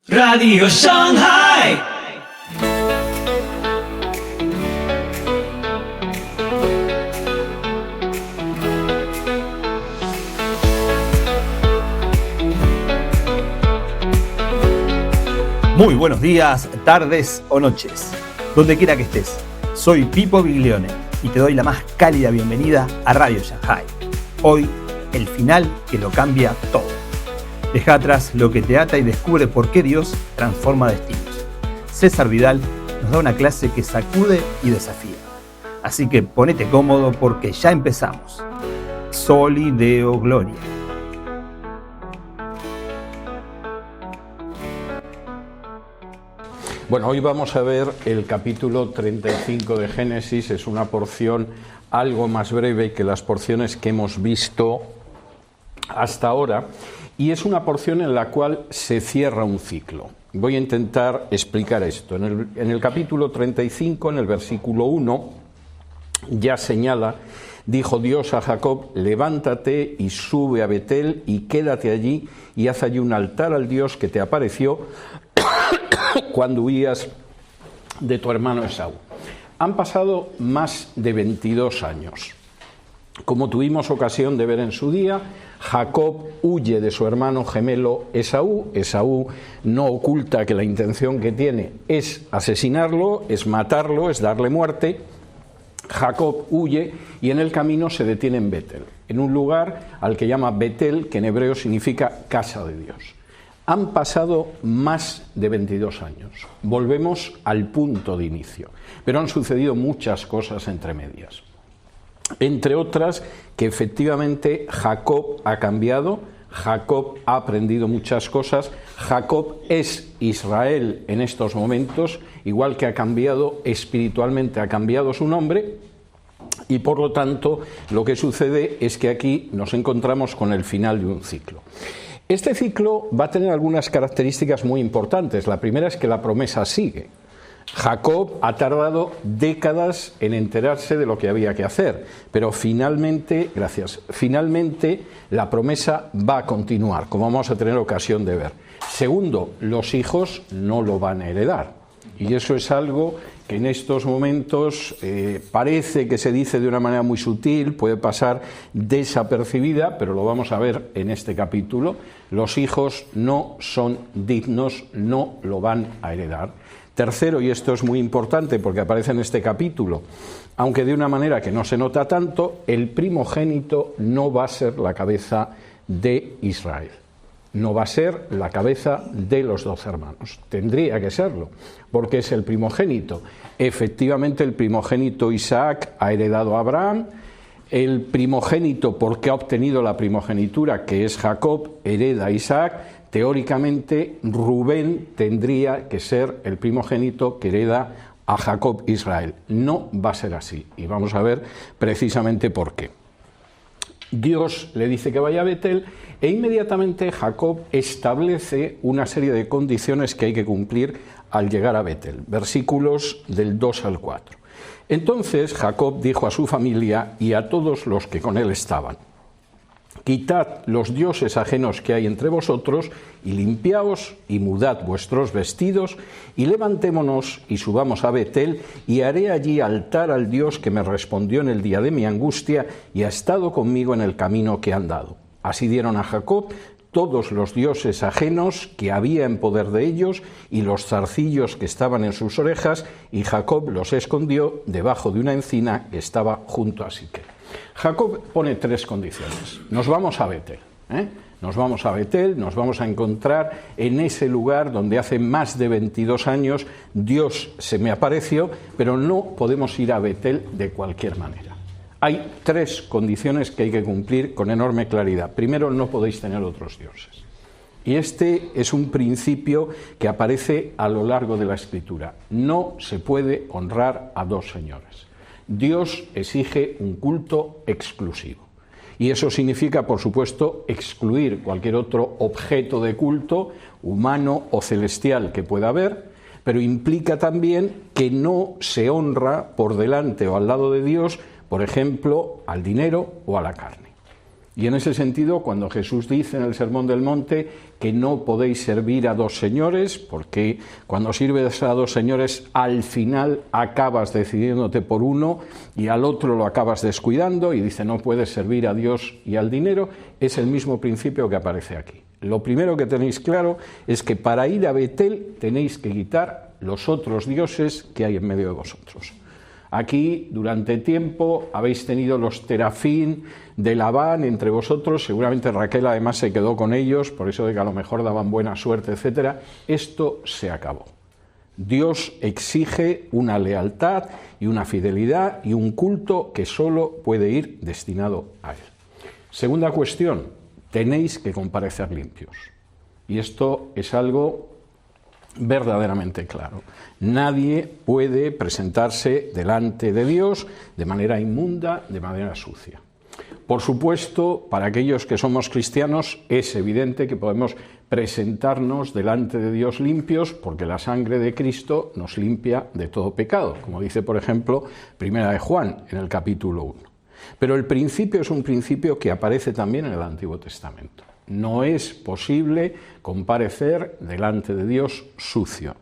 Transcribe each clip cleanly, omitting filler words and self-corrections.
Radio Shanghai. Muy buenos días, tardes o noches, donde quiera que estés. Soy Pipo Biglione y te doy la más cálida bienvenida a Radio Shanghai. Hoy, el final que lo cambia todo. Deja atrás lo que te ata y descubre por qué Dios transforma destinos. César Vidal nos da una clase que sacude y desafía. Así que ponete cómodo porque ya empezamos. Soli Deo Gloria. Bueno, hoy vamos a ver el capítulo 35 de Génesis. Es una porción algo más breve que las porciones que hemos visto hasta ahora, y es una porción en la cual se cierra un ciclo. Voy a intentar explicar esto. En el capítulo 35, en el versículo 1, ya señala: dijo Dios a Jacob, levántate y sube a Betel y quédate allí y haz allí un altar al Dios que te apareció cuando huías de tu hermano Esaú. Han pasado más de 22 años. Como tuvimos ocasión de ver en su día, Jacob huye de su hermano gemelo Esaú. Esaú no oculta que la intención que tiene es asesinarlo, es matarlo, es darle muerte. Jacob huye y en el camino se detiene en Betel, en un lugar al que llama Betel, que en hebreo significa casa de Dios. Han pasado más de 22 años. Volvemos al punto de inicio. Pero han sucedido muchas cosas entre medias. Entre otras, que efectivamente Jacob ha cambiado, Jacob ha aprendido muchas cosas, Jacob es Israel en estos momentos, igual que ha cambiado espiritualmente, ha cambiado su nombre, y por lo tanto lo que sucede es que aquí nos encontramos con el final de un ciclo. Este ciclo va a tener algunas características muy importantes. La primera es que la promesa sigue. Jacob ha tardado décadas en enterarse de lo que había que hacer, pero finalmente la promesa va a continuar, como vamos a tener ocasión de ver. Segundo, los hijos no lo van a heredar, y eso es algo que en estos momentos parece que se dice de una manera muy sutil, puede pasar desapercibida, pero lo vamos a ver en este capítulo. Los hijos no son dignos, no lo van a heredar. Tercero, y esto es muy importante porque aparece en este capítulo, aunque de una manera que no se nota tanto, el primogénito no va a ser la cabeza de Israel. No va a ser la cabeza de los 12 hermanos. Tendría que serlo, porque es el primogénito. Efectivamente, el primogénito Isaac ha heredado a Abraham. El primogénito, porque ha obtenido la primogenitura, que es Jacob, hereda a Isaac. Teóricamente, Rubén tendría que ser el primogénito que hereda a Jacob Israel. No va a ser así, y vamos a ver precisamente por qué. Dios le dice que vaya a Betel e inmediatamente Jacob establece una serie de condiciones que hay que cumplir al llegar a Betel. Versículos del 2 al 4. Entonces Jacob dijo a su familia y a todos los que con él estaban: quitad los dioses ajenos que hay entre vosotros y limpiaos y mudad vuestros vestidos y levantémonos y subamos a Betel y haré allí altar al Dios que me respondió en el día de mi angustia y ha estado conmigo en el camino que he andado. Así dieron a Jacob todos los dioses ajenos que había en poder de ellos y los zarcillos que estaban en sus orejas, y Jacob los escondió debajo de una encina que estaba junto a Siquem. Jacob pone tres condiciones. Nos vamos a Betel, Nos vamos a Betel, nos vamos a encontrar en ese lugar donde hace más de 22 años Dios se me apareció, pero no podemos ir a Betel de cualquier manera. Hay tres condiciones que hay que cumplir con enorme claridad. Primero, no podéis tener otros dioses. Y este es un principio que aparece a lo largo de la Escritura. No se puede honrar a dos señores. Dios exige un culto exclusivo. Y eso significa, por supuesto, excluir cualquier otro objeto de culto, humano o celestial, que pueda haber, pero implica también que no se honra por delante o al lado de Dios, por ejemplo, al dinero o a la carne. Y en ese sentido, cuando Jesús dice en el Sermón del Monte que no podéis servir a dos señores, porque cuando sirves a dos señores al final acabas decidiéndote por uno y al otro lo acabas descuidando, y dice no puedes servir a Dios y al dinero, es el mismo principio que aparece aquí. Lo primero que tenéis claro es que para ir a Betel tenéis que quitar los otros dioses que hay en medio de vosotros. Aquí, durante tiempo, habéis tenido los terafín de Labán entre vosotros, seguramente Raquel además se quedó con ellos, por eso de que a lo mejor daban buena suerte, etc. Esto se acabó. Dios exige una lealtad y una fidelidad y un culto que solo puede ir destinado a Él. Segunda cuestión, tenéis que comparecer limpios. Y esto es algo verdaderamente claro. Nadie puede presentarse delante de Dios de manera inmunda, de manera sucia. Por supuesto, para aquellos que somos cristianos es evidente que podemos presentarnos delante de Dios limpios porque la sangre de Cristo nos limpia de todo pecado, como dice, por ejemplo, Primera de Juan en el capítulo 1. Pero el principio es un principio que aparece también en el Antiguo Testamento. No es posible comparecer delante de Dios sucio.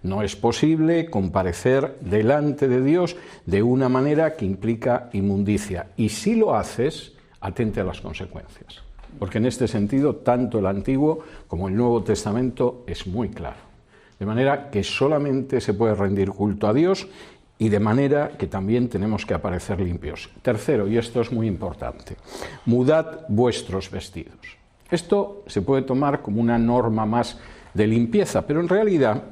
No es posible comparecer delante de Dios de una manera que implica inmundicia. Y si lo haces, atente a las consecuencias. Porque en este sentido, tanto el Antiguo como el Nuevo Testamento es muy claro. De manera que solamente se puede rendir culto a Dios y de manera que también tenemos que aparecer limpios. Tercero, y esto es muy importante, mudad vuestros vestidos. Esto se puede tomar como una norma más de limpieza, pero en realidad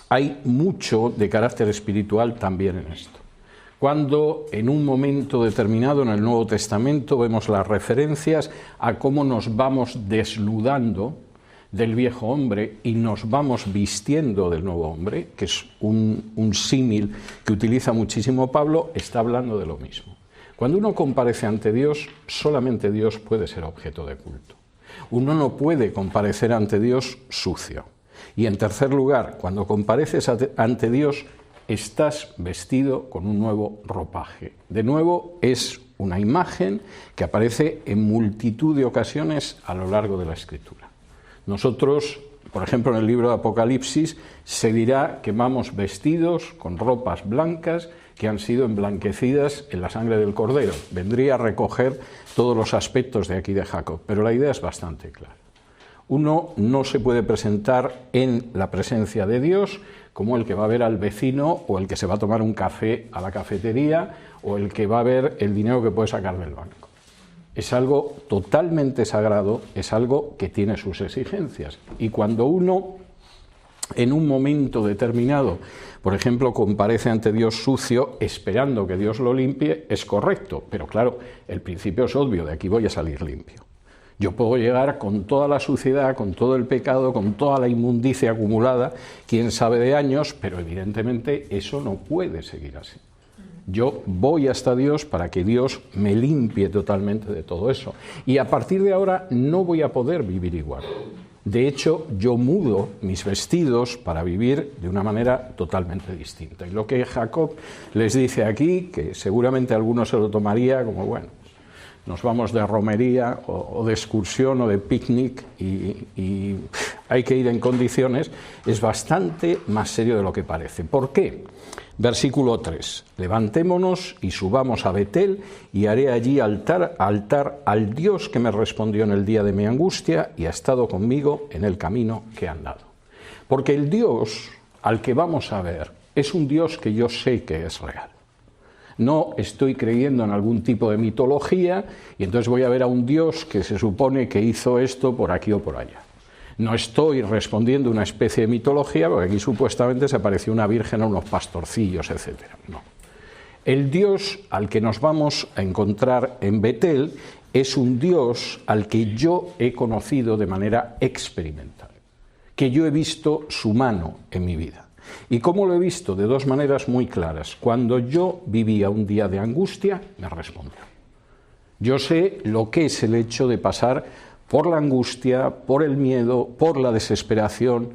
hay mucho de carácter espiritual también en esto. Cuando en un momento determinado en el Nuevo Testamento vemos las referencias a cómo nos vamos desnudando del viejo hombre y nos vamos vistiendo del nuevo hombre, que es un símil que utiliza muchísimo Pablo, está hablando de lo mismo. Cuando uno comparece ante Dios, solamente Dios puede ser objeto de culto. Uno no puede comparecer ante Dios sucio. Y en tercer lugar, cuando compareces ante Dios, estás vestido con un nuevo ropaje. De nuevo, es una imagen que aparece en multitud de ocasiones a lo largo de la Escritura. Nosotros, por ejemplo, en el libro de Apocalipsis, se dirá que vamos vestidos con ropas blancas que han sido emblanquecidas en la sangre del Cordero. Vendría a recoger todos los aspectos de aquí de Jacob, pero la idea es bastante clara. Uno no se puede presentar en la presencia de Dios como el que va a ver al vecino o el que se va a tomar un café a la cafetería o el que va a ver el dinero que puede sacar del banco. Es algo totalmente sagrado, es algo que tiene sus exigencias. Y cuando uno, en un momento determinado, por ejemplo, comparece ante Dios sucio, esperando que Dios lo limpie, es correcto. Pero claro, el principio es obvio, de aquí voy a salir limpio. Yo puedo llegar con toda la suciedad, con todo el pecado, con toda la inmundicia acumulada, quién sabe de años, pero evidentemente eso no puede seguir así. Yo voy hasta Dios para que Dios me limpie totalmente de todo eso. Y a partir de ahora no voy a poder vivir igual. De hecho, yo mudo mis vestidos para vivir de una manera totalmente distinta. Y lo que Jacob les dice aquí, que seguramente algunos se lo tomaría como, bueno, nos vamos de romería o de excursión o de picnic y hay que ir en condiciones, es bastante más serio de lo que parece. ¿Por qué? Versículo 3. Levantémonos y subamos a Betel y haré allí altar al Dios que me respondió en el día de mi angustia y ha estado conmigo en el camino que he andado. Porque el Dios al que vamos a ver es un Dios que yo sé que es real. No estoy creyendo en algún tipo de mitología y entonces voy a ver a un Dios que se supone que hizo esto por aquí o por allá. No estoy respondiendo a una especie de mitología, porque aquí supuestamente se apareció una virgen a unos pastorcillos, etc. No. El Dios al que nos vamos a encontrar en Betel es un Dios al que yo he conocido de manera experimental, que yo he visto su mano en mi vida. ¿Y cómo lo he visto? De dos maneras muy claras. Cuando yo vivía un día de angustia, me respondió. Yo sé lo que es el hecho de pasar por la angustia, por el miedo, por la desesperación,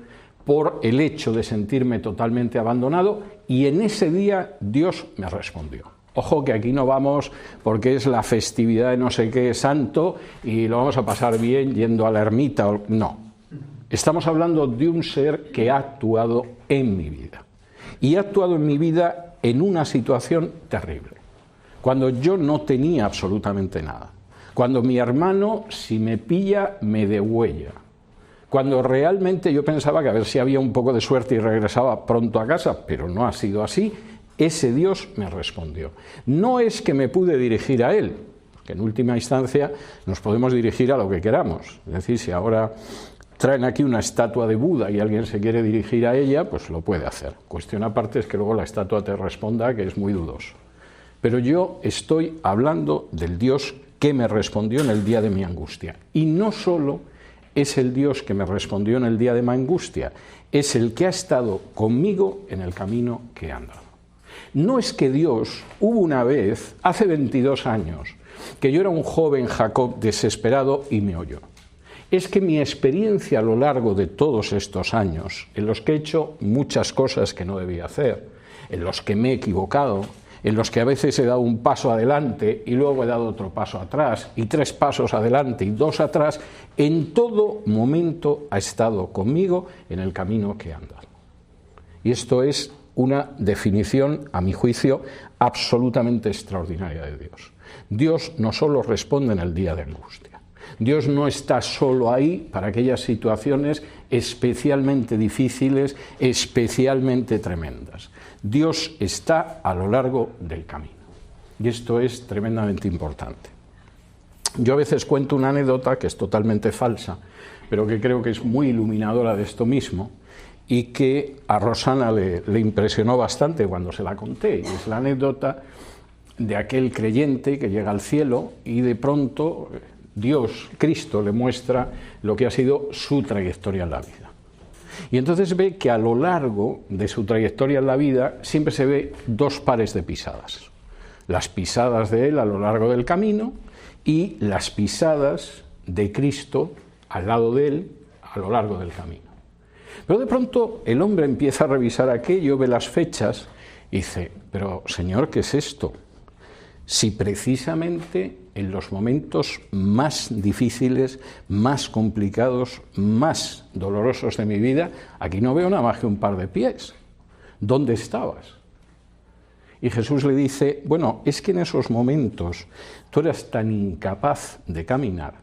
por el hecho de sentirme totalmente abandonado, y en ese día Dios me respondió. Ojo que aquí no vamos porque es la festividad de no sé qué santo y lo vamos a pasar bien yendo a la ermita. No, estamos hablando de un ser que ha actuado en mi vida. Y ha actuado en mi vida en una situación terrible, cuando yo no tenía absolutamente nada. Cuando mi hermano, si me pilla, me degüella. Cuando realmente yo pensaba que a ver si había un poco de suerte y regresaba pronto a casa, pero no ha sido así. Ese Dios me respondió. No es que me pude dirigir a Él, que en última instancia nos podemos dirigir a lo que queramos. Es decir, si ahora traen aquí una estatua de Buda y alguien se quiere dirigir a ella, pues lo puede hacer. Cuestión aparte es que luego la estatua te responda, que es muy dudoso. Pero yo estoy hablando del Dios que me respondió en el día de mi angustia. Y no solo es el Dios que me respondió en el día de mi angustia, es el que ha estado conmigo en el camino que he andado. No es que Dios, hubo una vez, hace 22 años, que yo era un joven Jacob desesperado y me oyó. Es que mi experiencia a lo largo de todos estos años, en los que he hecho muchas cosas que no debía hacer, en los que me he equivocado, en los que a veces he dado un paso adelante y luego he dado otro paso atrás, y 3 pasos adelante y 2 atrás, en todo momento ha estado conmigo en el camino que he andado. Y esto es una definición, a mi juicio, absolutamente extraordinaria de Dios. Dios no solo responde en el día de angustia. Dios no está solo ahí para aquellas situaciones especialmente difíciles, especialmente tremendas. Dios está a lo largo del camino. Y esto es tremendamente importante. Yo a veces cuento una anécdota que es totalmente falsa, pero que creo que es muy iluminadora de esto mismo, y que a Rosana le impresionó bastante cuando se la conté. Y es la anécdota de aquel creyente que llega al cielo y de pronto Dios, Cristo, le muestra lo que ha sido su trayectoria en la vida. Y entonces ve que a lo largo de su trayectoria en la vida siempre se ve 2 pares de pisadas. Las pisadas de él a lo largo del camino y las pisadas de Cristo al lado de él a lo largo del camino. Pero de pronto el hombre empieza a revisar aquello, ve las fechas y dice, pero Señor, ¿qué es esto? Si precisamente en los momentos más difíciles, más complicados, más dolorosos de mi vida, aquí no veo nada más que un par de pies. ¿Dónde estabas? Y Jesús le dice, bueno, es que en esos momentos tú eras tan incapaz de caminar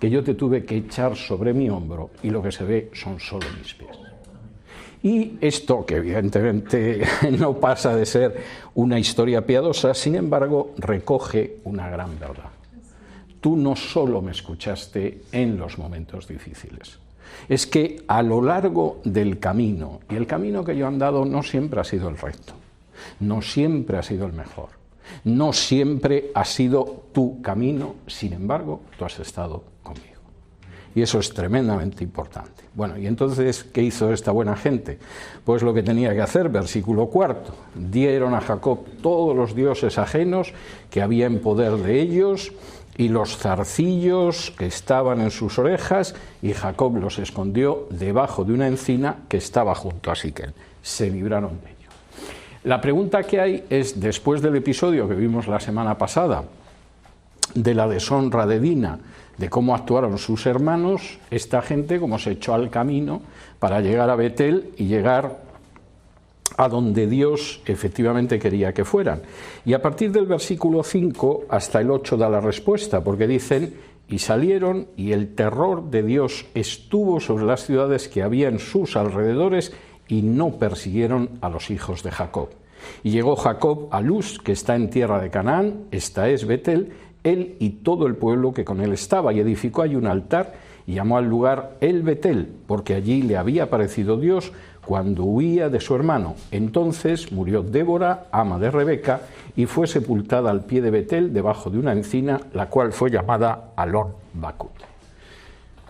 que yo te tuve que echar sobre mi hombro y lo que se ve son solo mis pies. Y esto, que evidentemente no pasa de ser una historia piadosa, sin embargo, recoge una gran verdad. Tú no solo me escuchaste en los momentos difíciles, es que a lo largo del camino, y el camino que yo he andado no siempre ha sido el recto, no siempre ha sido el mejor, no siempre ha sido tu camino, sin embargo, tú has estado conmigo. Y eso es tremendamente importante. Bueno, y entonces, ¿qué hizo esta buena gente? Pues lo que tenía que hacer, versículo 4. Dieron a Jacob todos los dioses ajenos que había en poder de ellos y los zarcillos que estaban en sus orejas, y Jacob los escondió debajo de una encina que estaba junto a Siquem. Se libraron de ello. La pregunta que hay es, después del episodio que vimos la semana pasada, de la deshonra de Dina, de cómo actuaron sus hermanos, esta gente como se echó al camino para llegar a Betel y llegar a donde Dios efectivamente quería que fueran. Y a partir del versículo 5 hasta el 8 da la respuesta, porque dicen, y salieron, y el terror de Dios estuvo sobre las ciudades que había en sus alrededores, y no persiguieron a los hijos de Jacob. Y llegó Jacob a Luz, que está en tierra de Canaán, esta es Betel, él y todo el pueblo que con él estaba, y edificó allí un altar y llamó al lugar El Betel, porque allí le había aparecido Dios cuando huía de su hermano. Entonces murió Débora, ama de Rebeca, y fue sepultada al pie de Betel, debajo de una encina, la cual fue llamada Alon Bakut.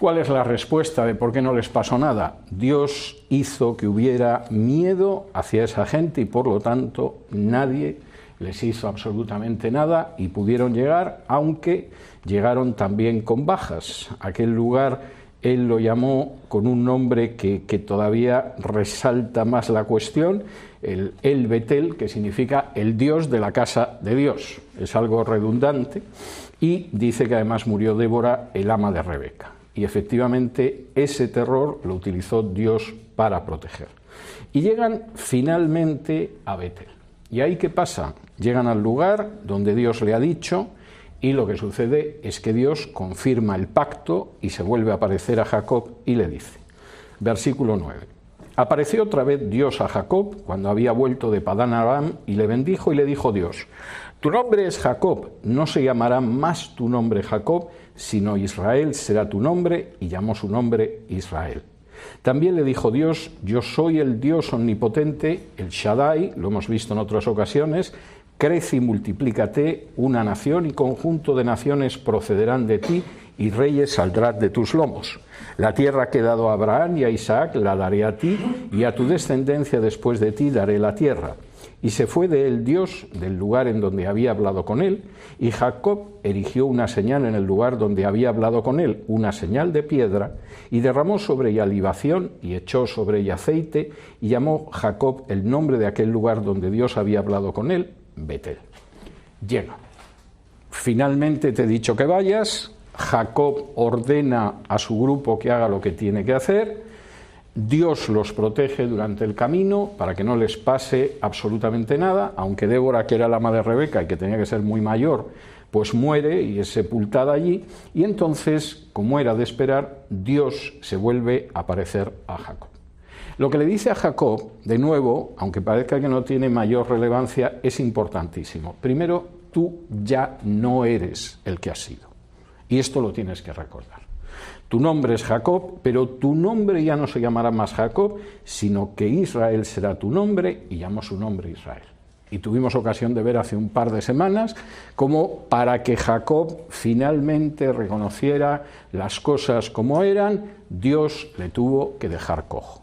¿Cuál es la respuesta de por qué no les pasó nada? Dios hizo que hubiera miedo hacia esa gente y por lo tanto nadie les hizo absolutamente nada y pudieron llegar, aunque llegaron también con bajas. Aquel lugar él lo llamó con un nombre que todavía resalta más la cuestión, el Betel, que significa el Dios de la casa de Dios. Es algo redundante, y dice que además murió Débora, el ama de Rebeca. Y efectivamente ese terror lo utilizó Dios para proteger. Y llegan finalmente a Betel. ¿Y ahí qué pasa? Llegan al lugar donde Dios le ha dicho, y lo que sucede es que Dios confirma el pacto y se vuelve a aparecer a Jacob y le dice, versículo 9, apareció otra vez Dios a Jacob cuando había vuelto de Padán Aram y le bendijo, y le dijo Dios, tu nombre es Jacob, no se llamará más tu nombre Jacob, sino Israel será tu nombre, y llamó su nombre Israel. También le dijo Dios, yo soy el Dios omnipotente, el Shaddai, lo hemos visto en otras ocasiones, crece y multiplícate, una nación y conjunto de naciones procederán de ti, y reyes saldrán de tus lomos. La tierra que he dado a Abraham y a Isaac la daré a ti, y a tu descendencia después de ti daré la tierra. Y se fue de él Dios del lugar en donde había hablado con él, y Jacob erigió una señal en el lugar donde había hablado con él, una señal de piedra, y derramó sobre ella libación, y echó sobre ella aceite, y llamó Jacob el nombre de aquel lugar donde Dios había hablado con él, Betel. Llega. Finalmente te he dicho que vayas. Jacob ordena a su grupo que haga lo que tiene que hacer. Dios los protege durante el camino para que no les pase absolutamente nada, aunque Débora, que era la ama de Rebeca y que tenía que ser muy mayor, pues muere y es sepultada allí, y entonces, como era de esperar, Dios se vuelve a aparecer a Jacob. Lo que le dice a Jacob, de nuevo, aunque parezca que no tiene mayor relevancia, es importantísimo. Primero, tú ya no eres el que has sido. Y esto lo tienes que recordar. Tu nombre es Jacob, pero tu nombre ya no se llamará más Jacob, sino que Israel será tu nombre, y llamó su nombre Israel. Y tuvimos ocasión de ver hace un par de semanas cómo para que Jacob finalmente reconociera las cosas como eran, Dios le tuvo que dejar cojo.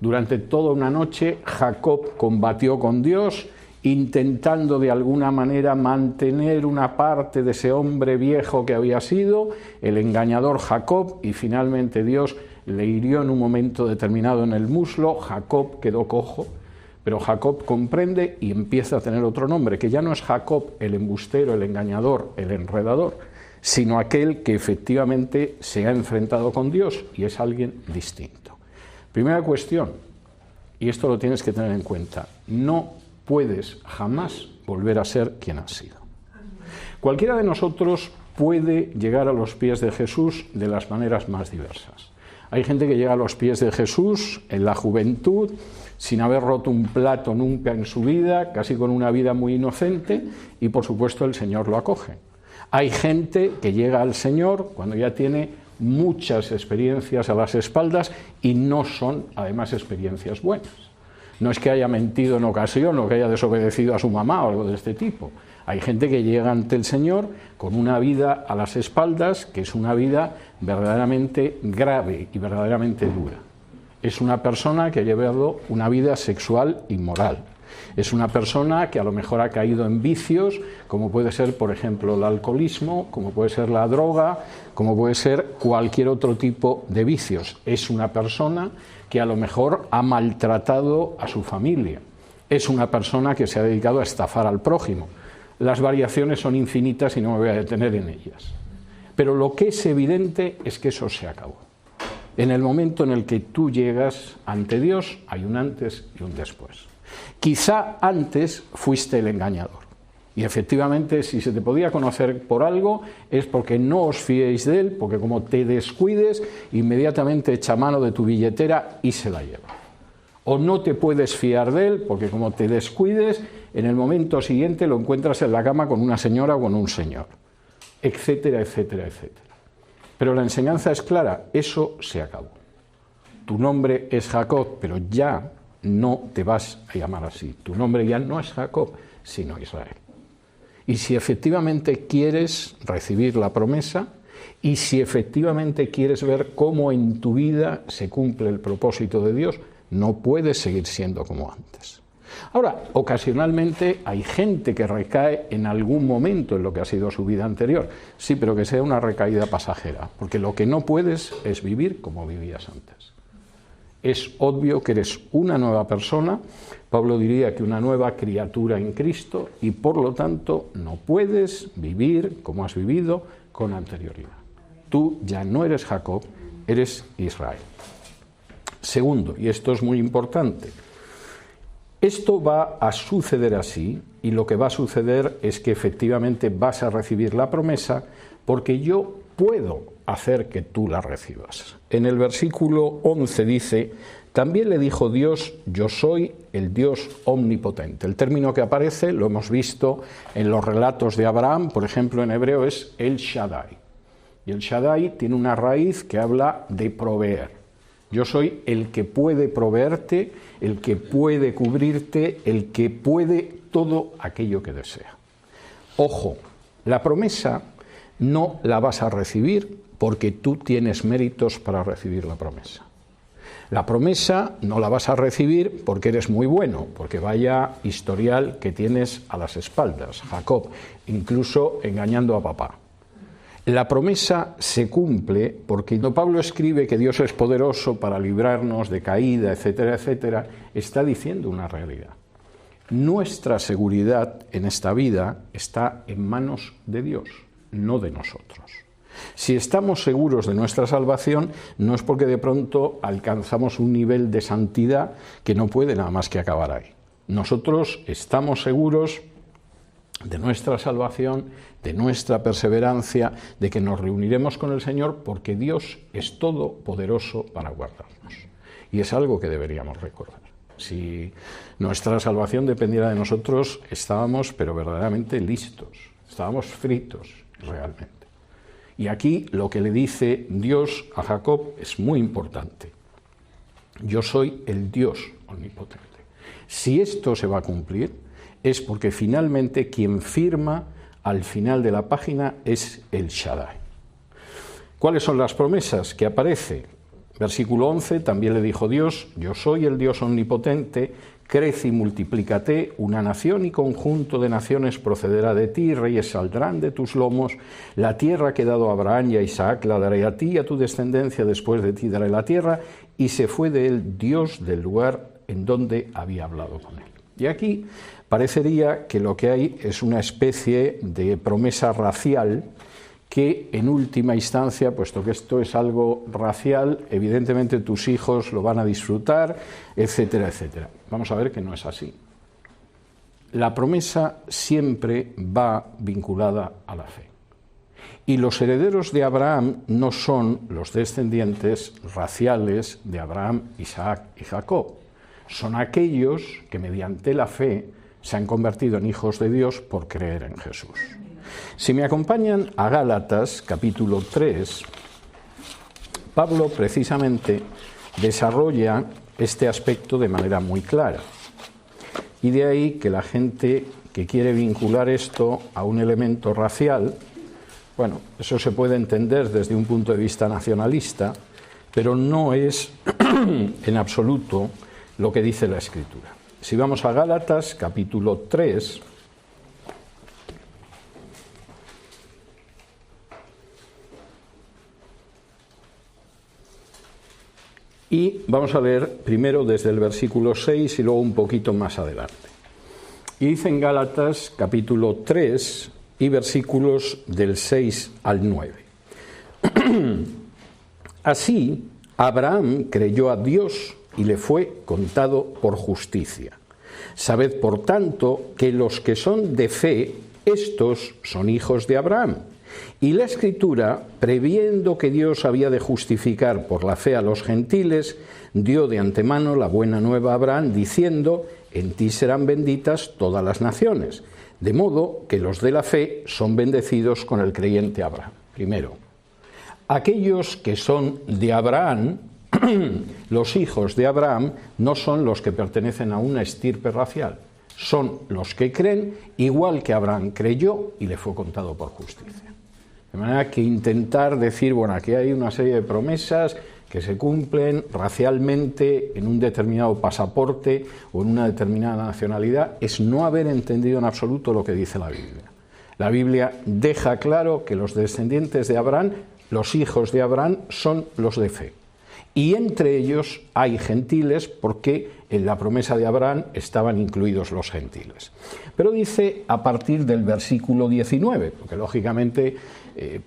Durante toda una noche Jacob combatió con Dios, intentando de alguna manera mantener una parte de ese hombre viejo que había sido, el engañador Jacob, y finalmente Dios le hirió en un momento determinado en el muslo. Jacob quedó cojo, pero Jacob comprende y empieza a tener otro nombre, que ya no es Jacob el embustero, el engañador, el enredador, sino aquel que efectivamente se ha enfrentado con Dios y es alguien distinto. Primera cuestión, y esto lo tienes que tener en cuenta, no puedes jamás volver a ser quien has sido. Cualquiera de nosotros puede llegar a los pies de Jesús de las maneras más diversas. Hay gente que llega a los pies de Jesús en la juventud, sin haber roto un plato nunca en su vida, casi con una vida muy inocente, y por supuesto el Señor lo acoge. Hay gente que llega al Señor cuando ya tiene muchas experiencias a las espaldas y no son además experiencias buenas. No es que haya mentido en ocasión o que haya desobedecido a su mamá o algo de este tipo. Hay gente que llega ante el Señor con una vida a las espaldas que es una vida verdaderamente grave y verdaderamente dura. Es una persona que ha llevado una vida sexual inmoral. Es una persona que a lo mejor ha caído en vicios, como puede ser, por ejemplo, el alcoholismo, como puede ser la droga, como puede ser cualquier otro tipo de vicios. Es una persona que a lo mejor ha maltratado a su familia. Es una persona que se ha dedicado a estafar al prójimo. Las variaciones son infinitas y no me voy a detener en ellas. Pero lo que es evidente es que eso se acabó. En el momento en el que tú llegas ante Dios, hay un antes y un después. Quizá antes fuiste el engañador. Y efectivamente, si se te podía conocer por algo, es porque no os fiéis de él, porque como te descuides, inmediatamente echa mano de tu billetera y se la lleva. O no te puedes fiar de él, porque como te descuides, en el momento siguiente lo encuentras en la cama con una señora o con un señor, etcétera, etcétera, etcétera. Pero la enseñanza es clara, eso se acabó. Tu nombre es Jacob, pero ya no te vas a llamar así. Tu nombre ya no es Jacob, sino Israel. Y si efectivamente quieres recibir la promesa, y si efectivamente quieres ver cómo en tu vida se cumple el propósito de Dios, no puedes seguir siendo como antes. Ahora, ocasionalmente hay gente que recae en algún momento en lo que ha sido su vida anterior. Sí, pero que sea una recaída pasajera, porque lo que no puedes es vivir como vivías antes. Es obvio que eres una nueva persona, Pablo diría que una nueva criatura en Cristo, y por lo tanto no puedes vivir como has vivido con anterioridad. Tú ya no eres Jacob, eres Israel. Segundo, y esto es muy importante, esto va a suceder así, y lo que va a suceder es que efectivamente vas a recibir la promesa, porque yo puedo hacer que tú la recibas. En el versículo 11 dice: también le dijo Dios, yo soy el Dios omnipotente. El término que aparece lo hemos visto en los relatos de Abraham, por ejemplo en hebreo es El Shaddai. Y El Shaddai tiene una raíz que habla de proveer. Yo soy el que puede proveerte, el que puede cubrirte, el que puede todo aquello que desea. Ojo, la promesa no la vas a recibir porque tú tienes méritos para recibir la promesa. La promesa no la vas a recibir porque eres muy bueno, porque vaya historial que tienes a las espaldas, Jacob, incluso engañando a papá. La promesa se cumple porque cuando Pablo escribe que Dios es poderoso para librarnos de caída, etcétera, etcétera, está diciendo una realidad. Nuestra seguridad en esta vida está en manos de Dios, no de nosotros. Si estamos seguros de nuestra salvación, no es porque de pronto alcanzamos un nivel de santidad que no puede nada más que acabar ahí. Nosotros estamos seguros de nuestra salvación, de nuestra perseverancia, de que nos reuniremos con el Señor porque Dios es todopoderoso para guardarnos. Y es algo que deberíamos recordar. Si nuestra salvación dependiera de nosotros, estábamos pero verdaderamente listos, estábamos fritos realmente. Y aquí lo que le dice Dios a Jacob es muy importante. Yo soy el Dios omnipotente. Si esto se va a cumplir, es porque finalmente quien firma al final de la página es El Shaddai. ¿Cuáles son las promesas que aparece? Versículo 11, también le dijo Dios, yo soy el Dios omnipotente, crece y multiplícate, una nación y conjunto de naciones procederá de ti, reyes saldrán de tus lomos, la tierra que he dado a Abraham y a Isaac la daré a ti y a tu descendencia, después de ti daré la tierra, y se fue de él Dios del lugar en donde había hablado con él. Y aquí parecería que lo que hay es una especie de promesa racial que en última instancia, puesto que esto es algo racial, evidentemente tus hijos lo van a disfrutar, etcétera, etcétera. Vamos a ver que no es así. La promesa siempre va vinculada a la fe. Y los herederos de Abraham no son los descendientes raciales de Abraham, Isaac y Jacob. Son aquellos que mediante la fe se han convertido en hijos de Dios por creer en Jesús. Si me acompañan a Gálatas, capítulo 3, Pablo precisamente desarrolla este aspecto de manera muy clara. Y de ahí que la gente que quiere vincular esto a un elemento racial, bueno, eso se puede entender desde un punto de vista nacionalista, pero no es en absoluto lo que dice la Escritura. Si vamos a Gálatas, capítulo 3, y vamos a leer primero desde el versículo 6 y luego un poquito más adelante. Y dice en Gálatas, capítulo 3, y versículos del 6 al 9. Así, Abraham creyó a Dios y le fue contado por justicia. Sabed, por tanto, que los que son de fe, estos son hijos de Abraham. Y la Escritura, previendo que Dios había de justificar por la fe a los gentiles, dio de antemano la buena nueva a Abraham, diciendo, en ti serán benditas todas las naciones. De modo que los de la fe son bendecidos con el creyente Abraham. Primero, aquellos que son de Abraham, los hijos de Abraham, no son los que pertenecen a una estirpe racial, son los que creen, igual que Abraham creyó y le fue contado por justicia. De manera que intentar decir, bueno, aquí hay una serie de promesas que se cumplen racialmente en un determinado pasaporte o en una determinada nacionalidad es no haber entendido en absoluto lo que dice la Biblia. La Biblia deja claro que los descendientes de Abraham, los hijos de Abraham, son los de fe. Y entre ellos hay gentiles porque en la promesa de Abraham estaban incluidos los gentiles. Pero dice a partir del versículo 19, porque lógicamente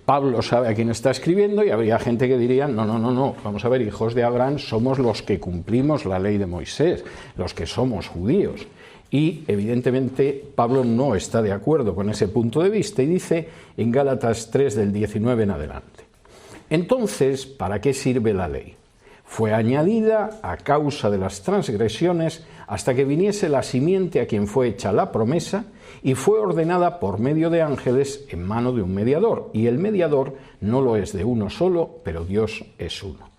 Pablo sabe a quién está escribiendo y habría gente que diría, no, vamos a ver, hijos de Abraham somos los que cumplimos la ley de Moisés, los que somos judíos. Y evidentemente Pablo no está de acuerdo con ese punto de vista y dice en Gálatas 3 del 19 en adelante: entonces, ¿para qué sirve la ley? Fue añadida a causa de las transgresiones hasta que viniese la simiente a quien fue hecha la promesa, y fue ordenada por medio de ángeles en mano de un mediador, y el mediador no lo es de uno solo, pero Dios es uno.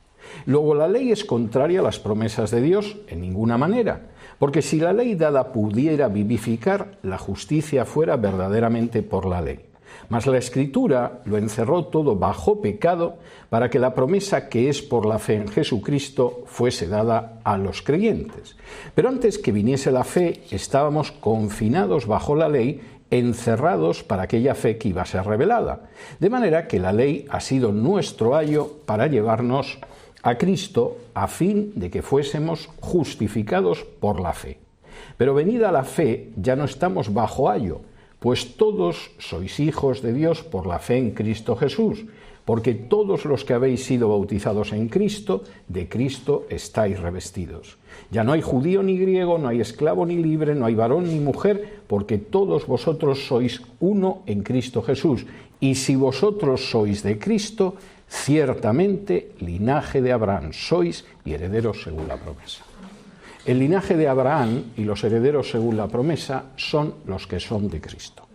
Luego, la ley es contraria a las promesas de Dios en ninguna manera, porque si la ley dada pudiera vivificar, la justicia fuera verdaderamente por la ley. Mas la Escritura lo encerró todo bajo pecado, para que la promesa que es por la fe en Jesucristo fuese dada a los creyentes. Pero antes que viniese la fe, estábamos confinados bajo la ley, encerrados para aquella fe que iba a ser revelada. De manera que la ley ha sido nuestro ayo para llevarnos a Cristo, a fin de que fuésemos justificados por la fe. Pero venida la fe, ya no estamos bajo ayo, pues todos sois hijos de Dios por la fe en Cristo Jesús, porque todos los que habéis sido bautizados en Cristo, de Cristo estáis revestidos. Ya no hay judío ni griego, no hay esclavo ni libre, no hay varón ni mujer, porque todos vosotros sois uno en Cristo Jesús. Y si vosotros sois de Cristo, ciertamente linaje de Abraham sois y herederos según la promesa. El linaje de Abraham y los herederos según la promesa son los que son de Cristo.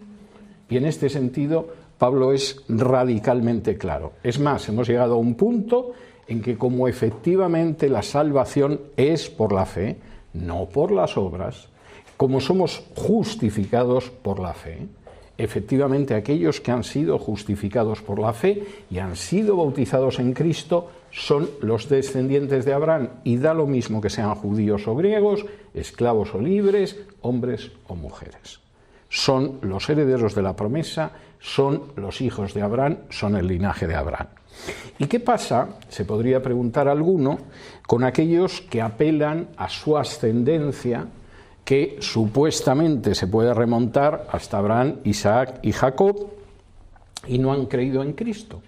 Y en este sentido, Pablo es radicalmente claro. Es más, hemos llegado a un punto en que como efectivamente la salvación es por la fe, no por las obras, como somos justificados por la fe, efectivamente aquellos que han sido justificados por la fe y han sido bautizados en Cristo son los descendientes de Abraham, y da lo mismo que sean judíos o griegos, esclavos o libres, hombres o mujeres. Son los herederos de la promesa, son los hijos de Abraham, son el linaje de Abraham. ¿Y qué pasa, se podría preguntar alguno, con aquellos que apelan a su ascendencia, que supuestamente se puede remontar hasta Abraham, Isaac y Jacob, y no han creído en Cristo?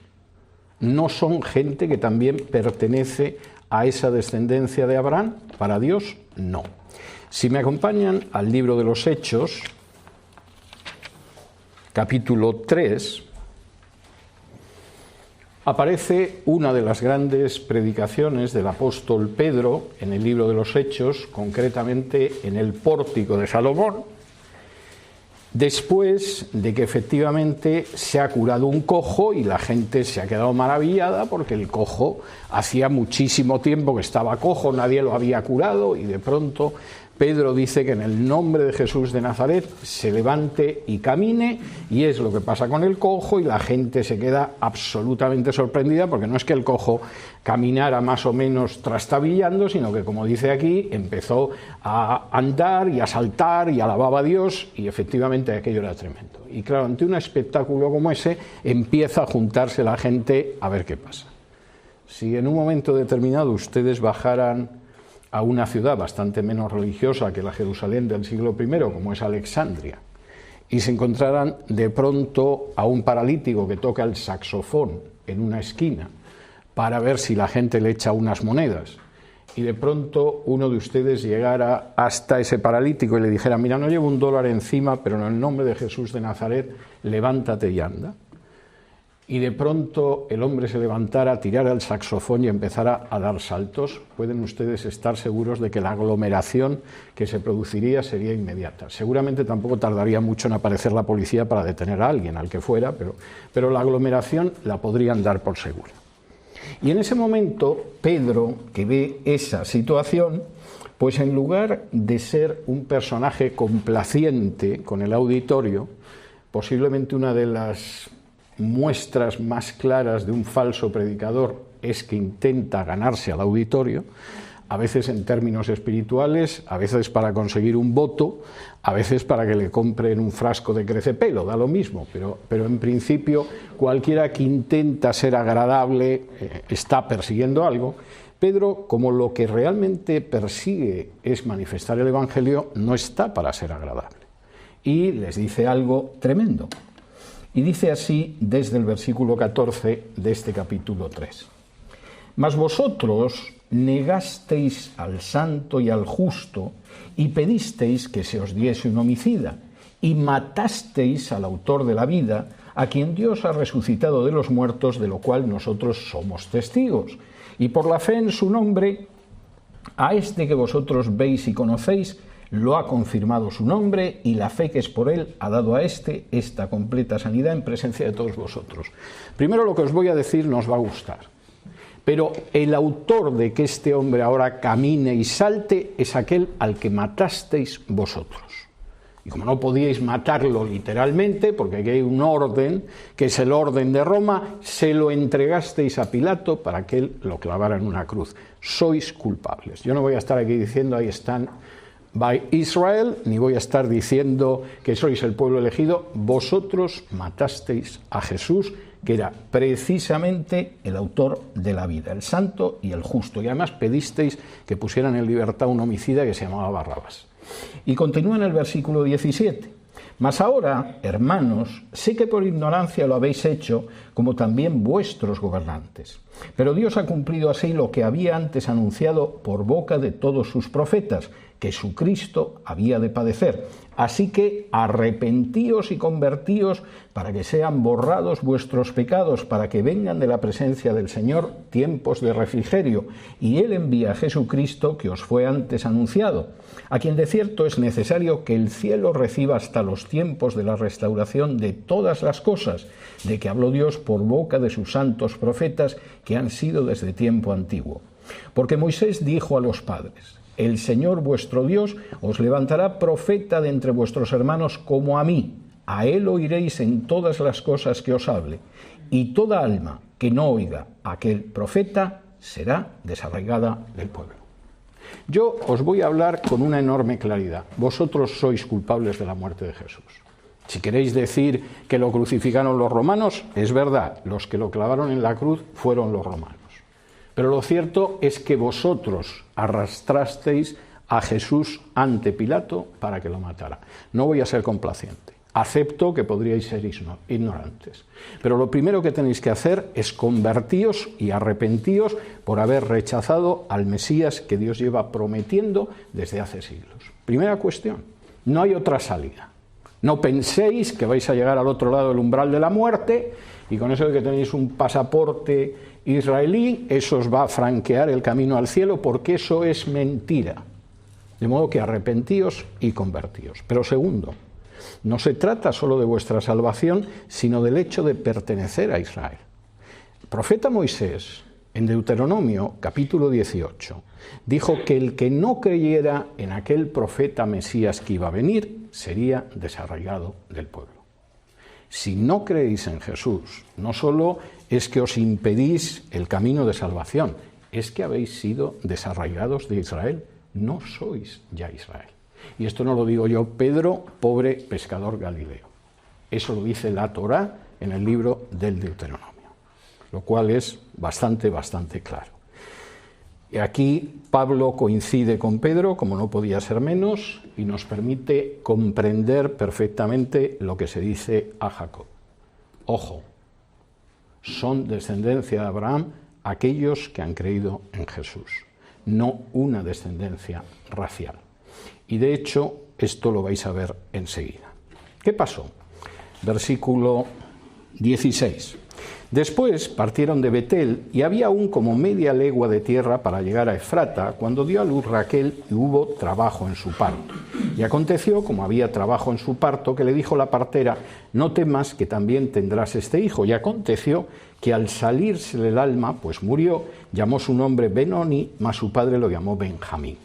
¿No son gente que también pertenece a esa descendencia de Abraham? Para Dios, no. Si me acompañan al libro de los Hechos, capítulo 3, aparece una de las grandes predicaciones del apóstol Pedro en el libro de los Hechos, concretamente en el pórtico de Salomón, después de que efectivamente se ha curado un cojo y la gente se ha quedado maravillada porque el cojo hacía muchísimo tiempo que estaba cojo, nadie lo había curado, y de pronto Pedro dice que en el nombre de Jesús de Nazaret se levante y camine, y es lo que pasa con el cojo, y la gente se queda absolutamente sorprendida, porque no es que el cojo caminara más o menos trastabillando, sino que, como dice aquí, empezó a andar y a saltar y alababa a Dios, y efectivamente aquello era tremendo. Y claro, ante un espectáculo como ese empieza a juntarse la gente a ver qué pasa. Si en un momento determinado ustedes bajaran a una ciudad bastante menos religiosa que la Jerusalén del siglo I, como es Alexandria, y se encontraran de pronto a un paralítico que toca el saxofón en una esquina para ver si la gente le echa unas monedas, y de pronto uno de ustedes llegara hasta ese paralítico y le dijera: mira, no llevo $1 encima, pero en el nombre de Jesús de Nazaret, levántate y anda. Y de pronto el hombre se levantara, tirara el saxofón y empezara a dar saltos, pueden ustedes estar seguros de que la aglomeración que se produciría sería inmediata. Seguramente tampoco tardaría mucho en aparecer la policía para detener a alguien, al que fuera, pero la aglomeración la podrían dar por segura. Y en ese momento, Pedro, que ve esa situación, pues en lugar de ser un personaje complaciente con el auditorio, posiblemente una de las muestras más claras de un falso predicador es que intenta ganarse al auditorio, a veces en términos espirituales, a veces para conseguir un voto, a veces para que le compren un frasco de crecepelo, da lo mismo, pero en principio cualquiera que intenta ser agradable está persiguiendo algo. Pedro, como lo que realmente persigue es manifestar el Evangelio, no está para ser agradable. Y les dice algo tremendo. Y dice así desde el versículo 14 de este capítulo 3. Mas vosotros negasteis al santo y al justo y pedisteis que se os diese un homicida y matasteis al autor de la vida, a quien Dios ha resucitado de los muertos, de lo cual nosotros somos testigos. Y por la fe en su nombre, a este que vosotros veis y conocéis, lo ha confirmado su nombre, y la fe que es por él ha dado a este esta completa sanidad en presencia de todos vosotros. Primero, lo que os voy a decir nos va a gustar, pero el autor de que este hombre ahora camine y salte es aquel al que matasteis vosotros. Y como no podíais matarlo literalmente, porque aquí hay un orden, que es el orden de Roma, se lo entregasteis a Pilato para que él lo clavara en una cruz. Sois culpables. Yo no voy a estar aquí diciendo, ahí están, by Israel, ni voy a estar diciendo que sois el pueblo elegido. Vosotros matasteis a Jesús, que era precisamente el autor de la vida, el santo y el justo. Y además pedisteis que pusieran en libertad un homicida que se llamaba Barrabás. Y continúa en el versículo 17. Mas ahora, hermanos, sé que por ignorancia lo habéis hecho, como también vuestros gobernantes. Pero Dios ha cumplido así lo que había antes anunciado por boca de todos sus profetas, que su Cristo había de padecer. Así que arrepentíos y convertíos para que sean borrados vuestros pecados, para que vengan de la presencia del Señor tiempos de refrigerio. Y Él envía a Jesucristo, que os fue antes anunciado, a quien de cierto es necesario que el cielo reciba hasta los tiempos de la restauración de todas las cosas, de que habló Dios por boca de sus santos profetas, que han sido desde tiempo antiguo. Porque Moisés dijo a los padres: el Señor vuestro Dios os levantará profeta de entre vuestros hermanos como a mí. A él oiréis en todas las cosas que os hable. Y toda alma que no oiga a aquel profeta será desarraigada del pueblo. Yo os voy a hablar con una enorme claridad. Vosotros sois culpables de la muerte de Jesús. Si queréis decir que lo crucificaron los romanos, es verdad. Los que lo clavaron en la cruz fueron los romanos. Pero lo cierto es que vosotros arrastrasteis a Jesús ante Pilato para que lo matara. No voy a ser complaciente. Acepto que podríais ser ignorantes. Pero lo primero que tenéis que hacer es convertíos y arrepentíos por haber rechazado al Mesías que Dios lleva prometiendo desde hace siglos. Primera cuestión, no hay otra salida. No penséis que vais a llegar al otro lado del umbral de la muerte y con eso de que tenéis un pasaporte israelí, eso os va a franquear el camino al cielo, porque eso es mentira. De modo que arrepentíos y convertíos. Pero segundo, no se trata solo de vuestra salvación, sino del hecho de pertenecer a Israel. El profeta Moisés, en Deuteronomio, capítulo 18, dijo que el que no creyera en aquel profeta Mesías que iba a venir, sería desarraigado del pueblo. Si no creéis en Jesús, no solo es que os impedís el camino de salvación, es que habéis sido desarraigados de Israel. No sois ya Israel. Y esto no lo digo yo, Pedro, pobre pescador galileo. Eso lo dice la Torá en el libro del Deuteronomio, lo cual es bastante claro. Y aquí Pablo coincide con Pedro, como no podía ser menos, y nos permite comprender perfectamente lo que se dice a Jacob. Ojo, son descendencia de Abraham aquellos que han creído en Jesús, no una descendencia racial. Y de hecho, esto lo vais a ver enseguida. ¿Qué pasó? Versículo 16. Después partieron de Betel y había aún como media legua de tierra para llegar a Efrata, cuando dio a luz Raquel y hubo trabajo en su parto. Y aconteció, como había trabajo en su parto, que le dijo la partera: no temas, que también tendrás este hijo. Y aconteció que al salirse el alma, pues murió, llamó su nombre Benoni, mas su padre lo llamó Benjamín.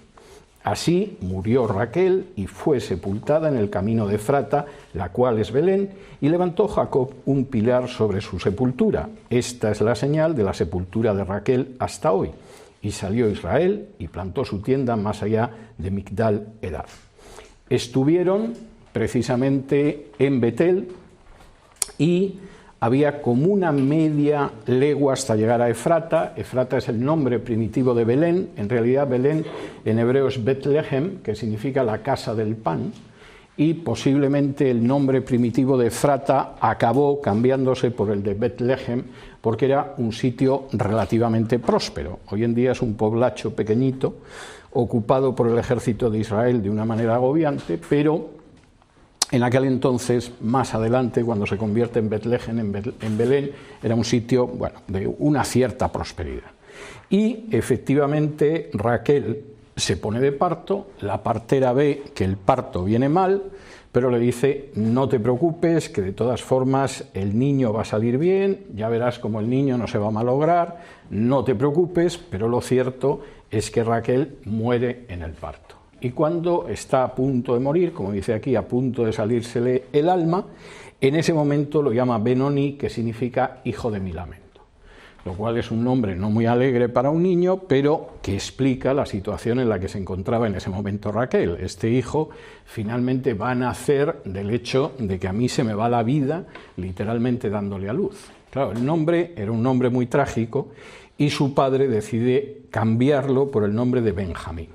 Así murió Raquel y fue sepultada en el camino de Efrata, la cual es Belén, y levantó Jacob un pilar sobre su sepultura. Esta es la señal de la sepultura de Raquel hasta hoy. Y salió Israel y plantó su tienda más allá de Migdal Edar. Estuvieron precisamente en Betel y había como una media legua hasta llegar a Efrata. Efrata es el nombre primitivo de Belén. En realidad Belén en hebreo es Betlehem, que significa la casa del pan, y posiblemente el nombre primitivo de Efrata acabó cambiándose por el de Betlehem porque era un sitio relativamente próspero. Hoy en día es un poblacho pequeñito ocupado por el ejército de Israel de una manera agobiante, pero en aquel entonces, más adelante, cuando se convierte en Betlehem, en Belén, era un sitio, bueno, de una cierta prosperidad. Y efectivamente Raquel se pone de parto, la partera ve que el parto viene mal, pero le dice: no te preocupes, que de todas formas el niño va a salir bien, ya verás cómo el niño no se va a malograr, no te preocupes. Pero lo cierto es que Raquel muere en el parto. Y cuando está a punto de morir, como dice aquí, a punto de salírsele el alma, en ese momento lo llama Benoni, que significa hijo de mi lamento, lo cual es un nombre no muy alegre para un niño, pero que explica la situación en la que se encontraba en ese momento Raquel. Este hijo finalmente va a nacer del hecho de que a mí se me va la vida literalmente dándole a luz. Claro, el nombre era un nombre muy trágico y su padre decide cambiarlo por el nombre de Benjamín.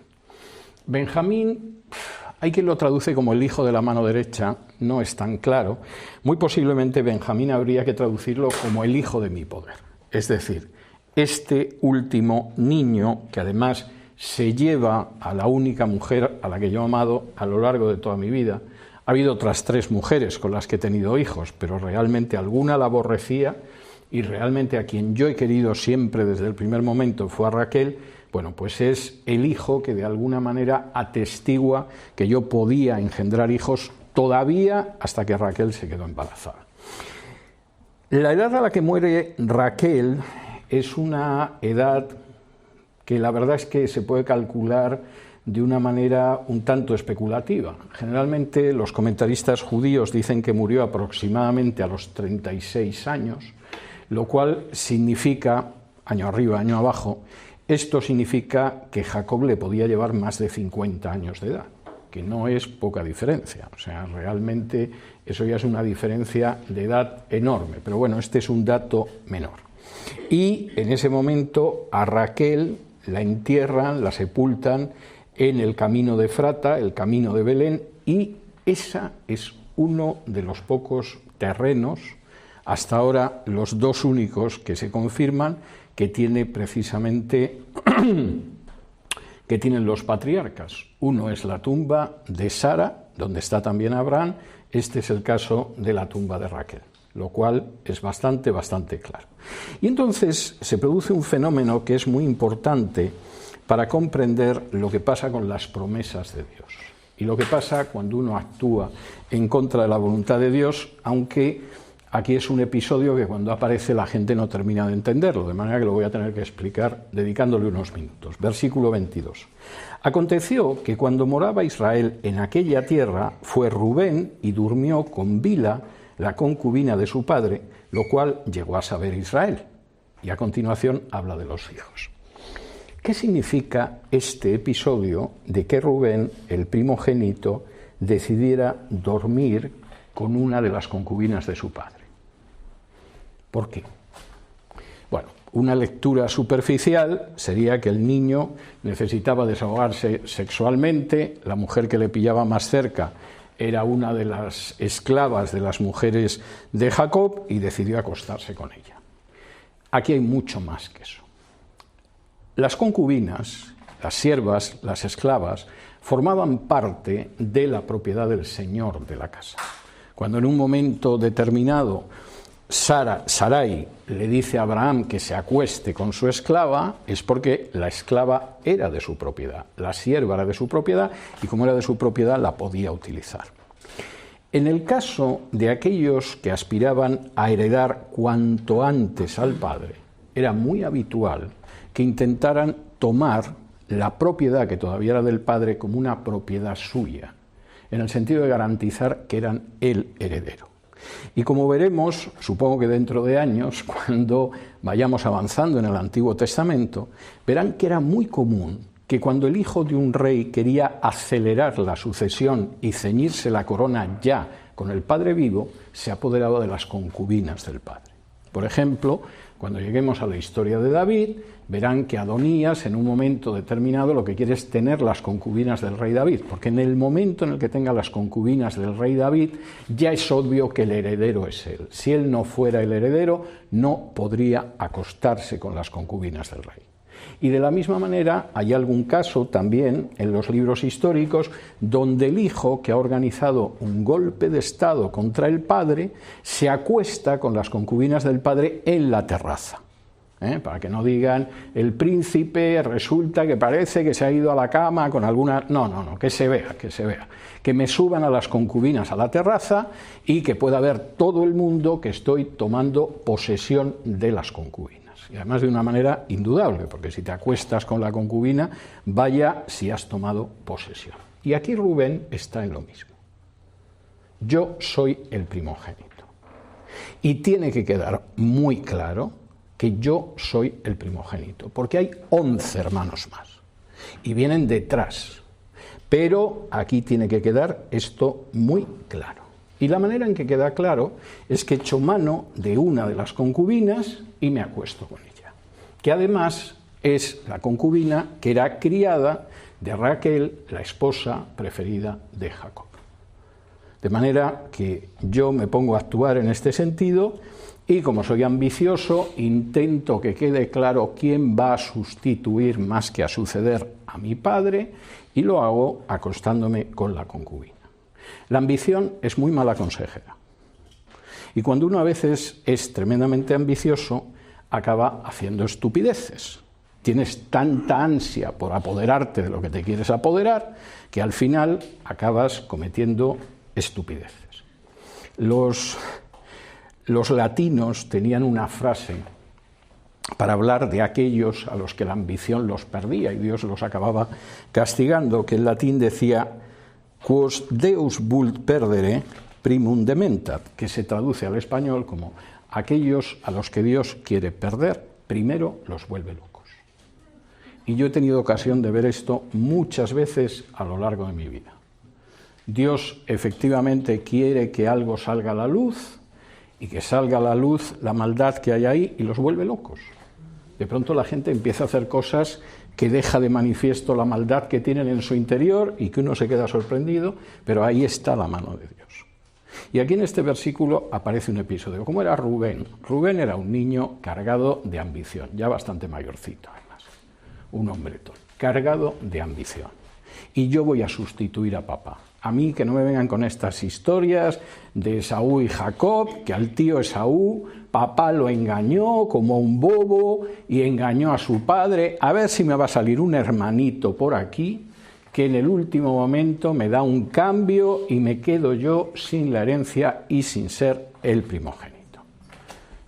Benjamín, hay quien lo traduce como el hijo de la mano derecha, no es tan claro. Muy posiblemente Benjamín habría que traducirlo como el hijo de mi poder. Es decir, este último niño, que además se lleva a la única mujer a la que yo he amado a lo largo de toda mi vida. Ha habido otras 3 mujeres con las que he tenido hijos, pero realmente alguna la aborrecía, y realmente a quien yo he querido siempre desde el primer momento fue a Raquel. Bueno, pues es el hijo que de alguna manera atestigua que yo podía engendrar hijos todavía hasta que Raquel se quedó embarazada. La edad a la que muere Raquel es una edad que la verdad es que se puede calcular de una manera un tanto especulativa. Generalmente los comentaristas judíos dicen que murió aproximadamente a los 36 años, lo cual significa, año arriba, año abajo, esto significa que Jacob le podía llevar más de 50 años de edad, que no es poca diferencia. O sea, realmente eso ya es una diferencia de edad enorme, pero bueno, este es un dato menor. Y en ese momento a Raquel la entierran, la sepultan en el camino de Efrata, el camino de Belén, y esa es uno de los pocos terrenos, hasta ahora los 2 únicos que se confirman, que tiene precisamente que tienen los patriarcas. Uno es la tumba de Sara, donde está también Abraham. Este es el caso de la tumba de Raquel, lo cual es bastante claro. Y entonces se produce un fenómeno que es muy importante para comprender lo que pasa con las promesas de Dios y lo que pasa cuando uno actúa en contra de la voluntad de Dios, aunque aquí es un episodio que cuando aparece la gente no termina de entenderlo, de manera que lo voy a tener que explicar dedicándole unos minutos. Versículo 22. Aconteció que cuando moraba Israel en aquella tierra, fue Rubén y durmió con Bila, la concubina de su padre, lo cual llegó a saber Israel. Y a continuación habla de los hijos. ¿Qué significa este episodio de que Rubén, el primogénito, decidiera dormir con una de las concubinas de su padre? ¿Por qué? Bueno, una lectura superficial sería que el niño necesitaba desahogarse sexualmente, la mujer que le pillaba más cerca era una de las esclavas de las mujeres de Jacob y decidió acostarse con ella. Aquí hay mucho más que eso. Las concubinas, las siervas, las esclavas, formaban parte de la propiedad del señor de la casa. Cuando en un momento determinado Sarai le dice a Abraham que se acueste con su esclava, es porque la esclava era de su propiedad, la sierva era de su propiedad y como era de su propiedad la podía utilizar. En el caso de aquellos que aspiraban a heredar cuanto antes al padre, era muy habitual que intentaran tomar la propiedad que todavía era del padre como una propiedad suya, en el sentido de garantizar que eran el heredero. Y como veremos, supongo que dentro de años, cuando vayamos avanzando en el Antiguo Testamento, verán que era muy común que cuando el hijo de un rey quería acelerar la sucesión y ceñirse la corona ya con el padre vivo, se apoderaba de las concubinas del padre. Por ejemplo, cuando lleguemos a la historia de David, verán que Adonías en un momento determinado lo que quiere es tener las concubinas del rey David, porque en el momento en el que tenga las concubinas del rey David, ya es obvio que el heredero es él. Si él no fuera el heredero, no podría acostarse con las concubinas del rey. Y de la misma manera hay algún caso también en los libros históricos donde el hijo que ha organizado un golpe de estado contra el padre se acuesta con las concubinas del padre en la terraza. Para que no digan, el príncipe resulta que parece que se ha ido a la cama con alguna... No, que se vea, que me suban a las concubinas a la terraza y que pueda ver todo el mundo que estoy tomando posesión de las concubinas. Y además de una manera indudable, porque si te acuestas con la concubina, vaya si has tomado posesión. Y aquí Rubén está en lo mismo. Yo soy el primogénito. Y tiene que quedar muy claro que yo soy el primogénito, porque hay 11 hermanos más y vienen detrás. Pero aquí tiene que quedar esto muy claro. Y la manera en que queda claro es que echo mano de una de las concubinas y me acuesto con ella, que además es la concubina que era criada de Raquel, la esposa preferida de Jacob. De manera que yo me pongo a actuar en este sentido y, como soy ambicioso, intento que quede claro quién va a sustituir más que a suceder a mi padre, y lo hago acostándome con la concubina. La ambición es muy mala consejera. Y cuando uno a veces es tremendamente ambicioso, acaba haciendo estupideces. Tienes tanta ansia por apoderarte de lo que te quieres apoderar, que al final acabas cometiendo estupideces. Los latinos tenían una frase para hablar de aquellos a los que la ambición los perdía y Dios los acababa castigando, que en latín decía quos Deus vult perdere primum dementat, que se traduce al español como aquellos a los que Dios quiere perder, primero los vuelve locos. Y yo he tenido ocasión de ver esto muchas veces a lo largo de mi vida. Dios efectivamente quiere que algo salga a la luz y que salga a la luz la maldad que hay ahí y los vuelve locos. De pronto la gente empieza a hacer cosas que deja de manifiesto la maldad que tienen en su interior y que uno se queda sorprendido, pero ahí está la mano de Dios. Y aquí en este versículo aparece un episodio. ¿Cómo era Rubén? Rubén era un niño cargado de ambición, ya bastante mayorcito además, un hombretón, cargado de ambición. Y yo voy a sustituir a papá. A mí que no me vengan con estas historias de Esaú y Jacob, que al tío Esaú papá lo engañó como un bobo y engañó a su padre. A ver si me va a salir un hermanito por aquí que en el último momento me da un cambio y me quedo yo sin la herencia y sin ser el primogénito.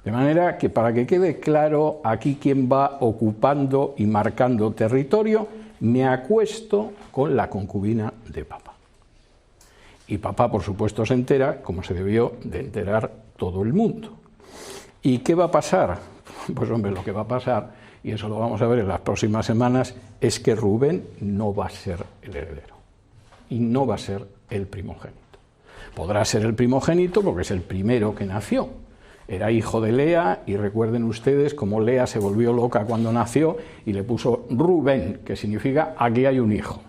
De manera que, para que quede claro aquí quién va ocupando y marcando territorio, me acuesto con la concubina de papá. Y papá, por supuesto, se entera, como se debió de enterar todo el mundo. ¿Y qué va a pasar? Pues hombre, lo que va a pasar, y eso lo vamos a ver en las próximas semanas, es que Rubén no va a ser el heredero. Y no va a ser el primogénito. Podrá ser el primogénito porque es el primero que nació. Era hijo de Lea, y recuerden ustedes cómo Lea se volvió loca cuando nació y le puso Rubén, que significa aquí hay un hijo.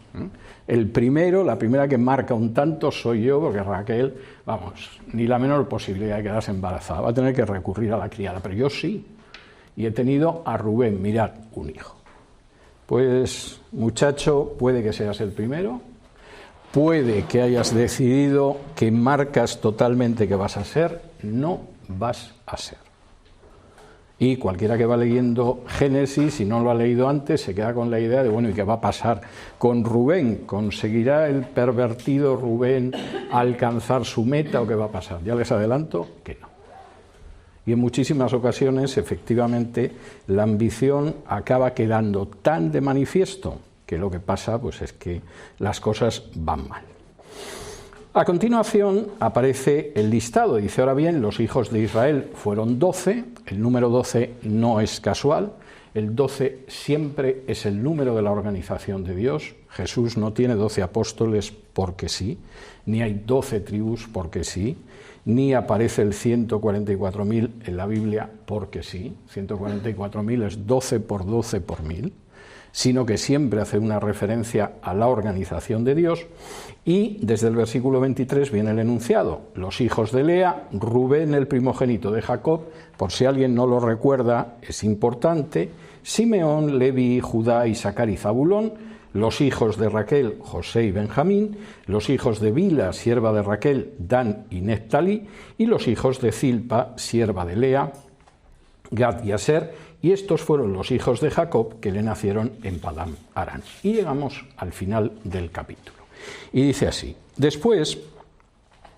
El primero, la primera que marca un tanto soy yo, porque Raquel, vamos, ni la menor posibilidad de quedarse embarazada, va a tener que recurrir a la criada, pero yo sí, y he tenido a Rubén, mirad, un hijo. Pues, muchacho, puede que seas el primero, puede que hayas decidido que marcas totalmente que vas a ser, no vas a ser. Y cualquiera que va leyendo Génesis, si no lo ha leído antes, se queda con la idea de, bueno, ¿y qué va a pasar con Rubén? ¿Conseguirá el pervertido Rubén alcanzar su meta o qué va a pasar? Ya les adelanto que no. Y en muchísimas ocasiones, efectivamente, la ambición acaba quedando tan de manifiesto que lo que pasa pues es que las cosas van mal. A continuación aparece el listado, dice: ahora bien, los hijos de Israel fueron 12, el número 12 no es casual, el 12 siempre es el número de la organización de Dios. Jesús no tiene 12 apóstoles porque sí, ni hay 12 tribus porque sí, ni aparece el 144.000 en la Biblia porque sí, 144.000 es 12 por 12 por 1000, sino que siempre hace una referencia a la organización de Dios. Y desde el versículo 23 viene el enunciado: los hijos de Lea, Rubén el primogénito de Jacob, por si alguien no lo recuerda, es importante, Simeón, Levi, Judá, Isaacar y Zabulón, los hijos de Raquel, José y Benjamín, los hijos de Bila, sierva de Raquel, Dan y Neftalí, y los hijos de Zilpa, sierva de Lea, Gad y Aser, y estos fueron los hijos de Jacob que le nacieron en Padán Aram. Y llegamos al final del capítulo. Y dice así: después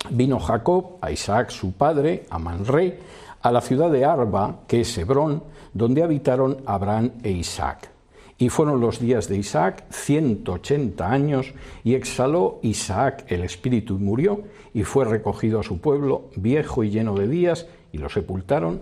vino Jacob a Isaac su padre, a Manré, a la ciudad de Arba, que es Hebrón, donde habitaron Abraham e Isaac. Y fueron los días de Isaac 180 años, y exhaló Isaac el espíritu y murió, y fue recogido a su pueblo, viejo y lleno de días, y lo sepultaron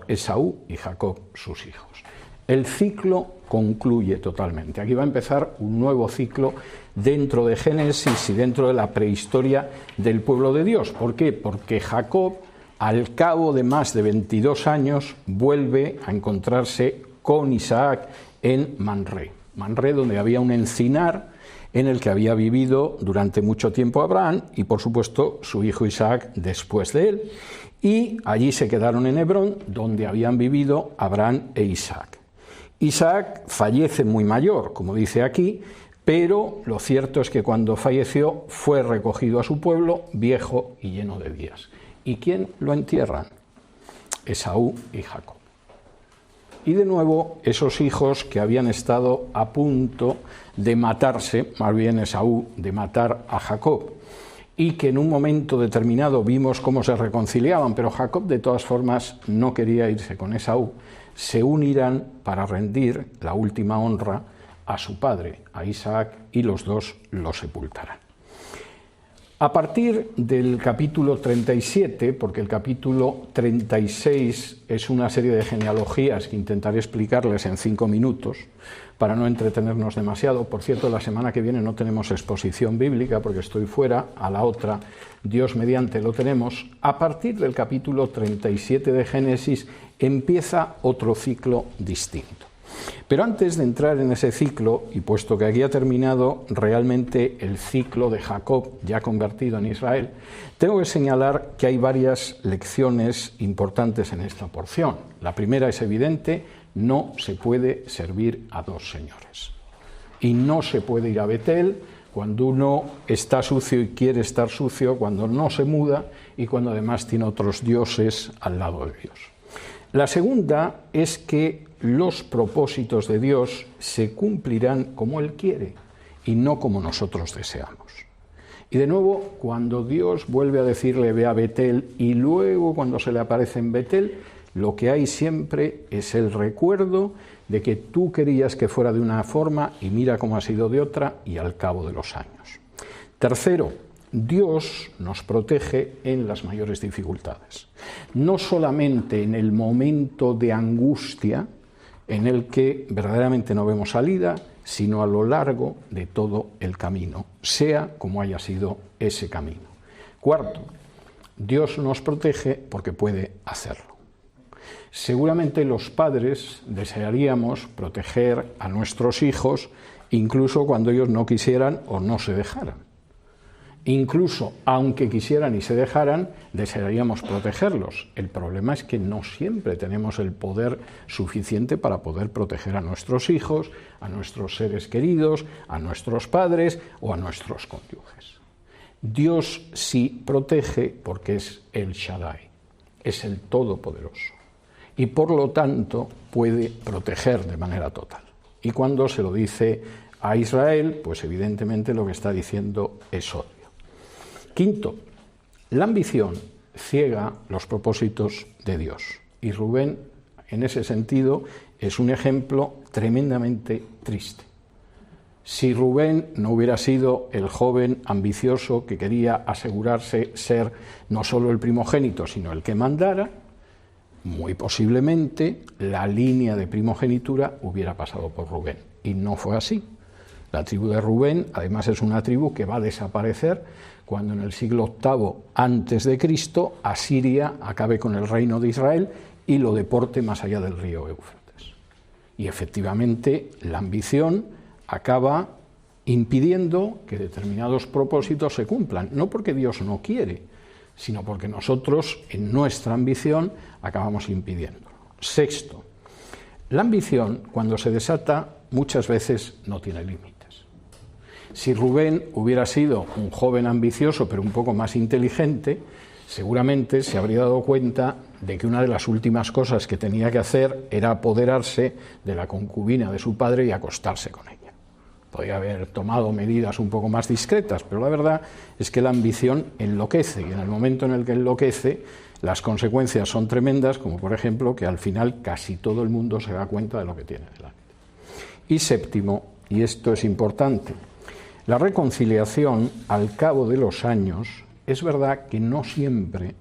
Esaú y Jacob sus hijos. El ciclo concluye totalmente. Aquí va a empezar un nuevo ciclo dentro de Génesis y dentro de la prehistoria del pueblo de Dios. ¿Por qué? Porque Jacob, al cabo de más de 22 años, vuelve a encontrarse con Isaac en Manré. Manré, donde había un encinar en el que había vivido durante mucho tiempo Abraham y, por supuesto, su hijo Isaac después de él. Y allí se quedaron en Hebrón, donde habían vivido Abraham e Isaac. Isaac fallece muy mayor, como dice aquí, pero lo cierto es que cuando falleció fue recogido a su pueblo, viejo y lleno de días. ¿Y quién lo entierran? Esaú y Jacob. Y de nuevo, esos hijos que habían estado a punto de matarse, más bien Esaú, de matar a Jacob, y que en un momento determinado vimos cómo se reconciliaban, pero Jacob de todas formas no quería irse con Esaú, se unirán para rendir la última honra a su padre, a Isaac, y los dos lo sepultarán. A partir del capítulo 37, porque el capítulo 36 es una serie de genealogías que intentaré explicarles en 5 minutos para no entretenernos demasiado. Por cierto, la semana que viene no tenemos exposición bíblica porque estoy fuera, a la otra, Dios mediante, lo tenemos. A partir del capítulo 37 de Génesis empieza otro ciclo distinto. Pero antes de entrar en ese ciclo, y puesto que aquí ha terminado realmente el ciclo de Jacob ya convertido en Israel, tengo que señalar que hay varias lecciones importantes en esta porción. La primera es evidente: no se puede servir a dos señores. Y no se puede ir a Betel cuando uno está sucio y quiere estar sucio, cuando no se muda y cuando además tiene otros dioses al lado de Dios. La segunda es que los propósitos de Dios se cumplirán como Él quiere y no como nosotros deseamos. Y de nuevo, cuando Dios vuelve a decirle ve a Betel y luego cuando se le aparece en Betel, lo que hay siempre es el recuerdo de que tú querías que fuera de una forma y mira cómo ha sido de otra, y al cabo de los años. Tercero, Dios nos protege en las mayores dificultades. No solamente en el momento de angustia en el que verdaderamente no vemos salida, sino a lo largo de todo el camino, sea como haya sido ese camino. Cuarto, Dios nos protege porque puede hacerlo. Seguramente los padres desearíamos proteger a nuestros hijos incluso cuando ellos no quisieran o no se dejaran. Incluso aunque quisieran y se dejaran, desearíamos protegerlos. El problema es que no siempre tenemos el poder suficiente para poder proteger a nuestros hijos, a nuestros seres queridos, a nuestros padres o a nuestros cónyuges. Dios sí protege porque es el Shaddai, es el Todopoderoso, y por lo tanto puede proteger de manera total. Y cuando se lo dice a Israel, pues evidentemente lo que está diciendo es obvio. Quinto, la ambición ciega los propósitos de Dios. Y Rubén, en ese sentido, es un ejemplo tremendamente triste. Si Rubén no hubiera sido el joven ambicioso que quería asegurarse ser no solo el primogénito, sino el que mandara, muy posiblemente la línea de primogenitura hubiera pasado por Rubén. Y no fue así. La tribu de Rubén, además, es una tribu que va a desaparecer cuando en el siglo VIII a.C. Asiria acabe con el reino de Israel y lo deporte más allá del río Éufrates. Y efectivamente la ambición acaba impidiendo que determinados propósitos se cumplan, no porque Dios no quiere, sino porque nosotros, en nuestra ambición, acabamos impidiéndolo. Sexto, la ambición, cuando se desata, muchas veces no tiene límites. Si Rubén hubiera sido un joven ambicioso, pero un poco más inteligente, seguramente se habría dado cuenta de que una de las últimas cosas que tenía que hacer era apoderarse de la concubina de su padre y acostarse con ella. Podría haber tomado medidas un poco más discretas, pero la verdad es que la ambición enloquece, y en el momento en el que enloquece, las consecuencias son tremendas, como por ejemplo que al final casi todo el mundo se da cuenta de lo que tiene delante. Y séptimo, y esto es importante, la reconciliación al cabo de los años es verdad que no siempre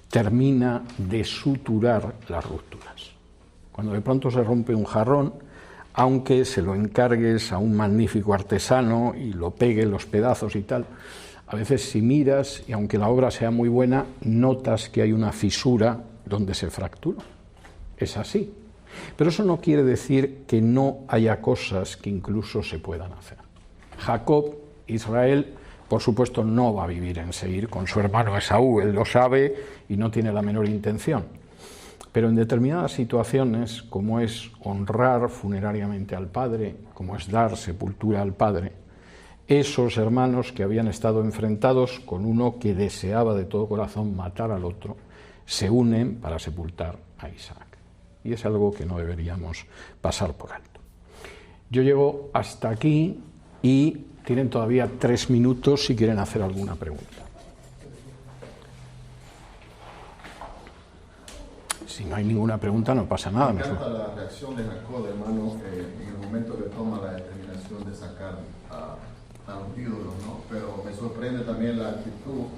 termina de suturar las rupturas. Cuando de pronto se rompe un jarrón, aunque se lo encargues a un magnífico artesano y lo pegue los pedazos y tal, a veces si miras, y aunque la obra sea muy buena, notas que hay una fisura donde se fracturó. Es así. Pero eso no quiere decir que no haya cosas que incluso se puedan hacer. Jacob, Israel, por supuesto, no va a vivir en Seir con su hermano Esaú, él lo sabe y no tiene la menor intención. Pero en determinadas situaciones, como es honrar funerariamente al padre, como es dar sepultura al padre, esos hermanos que habían estado enfrentados con uno que deseaba de todo corazón matar al otro, se unen para sepultar a Isaac. Y es algo que no deberíamos pasar por alto. Yo llego hasta aquí y tienen todavía 3 minutos si quieren hacer alguna pregunta. Si no hay ninguna pregunta, no pasa nada. Me encanta la reacción de Jacob, hermano, en el momento que toma la determinación de sacar a los ídolos, ¿no? Pero me sorprende también la actitud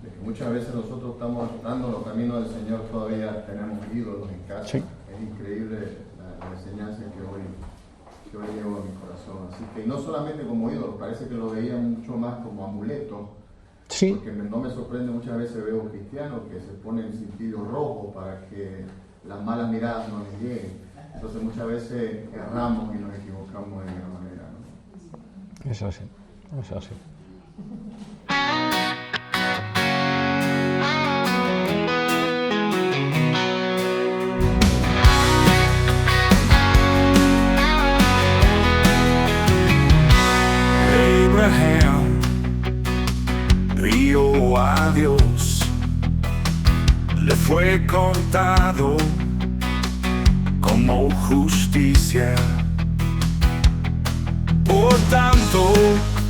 de que muchas veces nosotros estamos dando los caminos del Señor, todavía tenemos ídolos en casa. Sí. Es increíble la enseñanza que hoy llevo en mi corazón. Así que, y no solamente como ídolos, parece que lo veía mucho más como amuleto. Sí. Porque no me sorprende, muchas veces veo cristianos que se ponen cintillo rojo para que las malas miradas no les lleguen. Entonces muchas veces erramos y nos equivocamos de alguna manera, ¿no? Es así, es así. Abraham vio a Dios, le fue contado como justicia. Por tanto,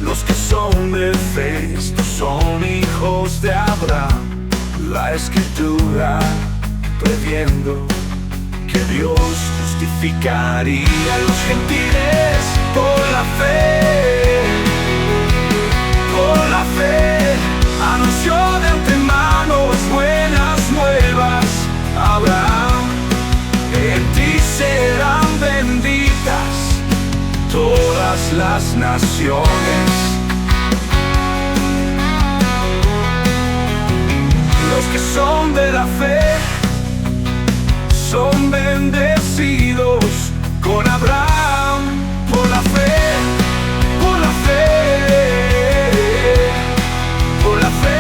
los que son de fe, estos son hijos de Abraham. La Escritura previendo que Dios justificaría a los gentiles por la fe. Por la fe anunció de antemano las buenas nuevas. Abraham, en ti serán benditas todas las naciones. Los que son de la fe son bendecidos con Abraham. Por la fe, por la fe, por la fe.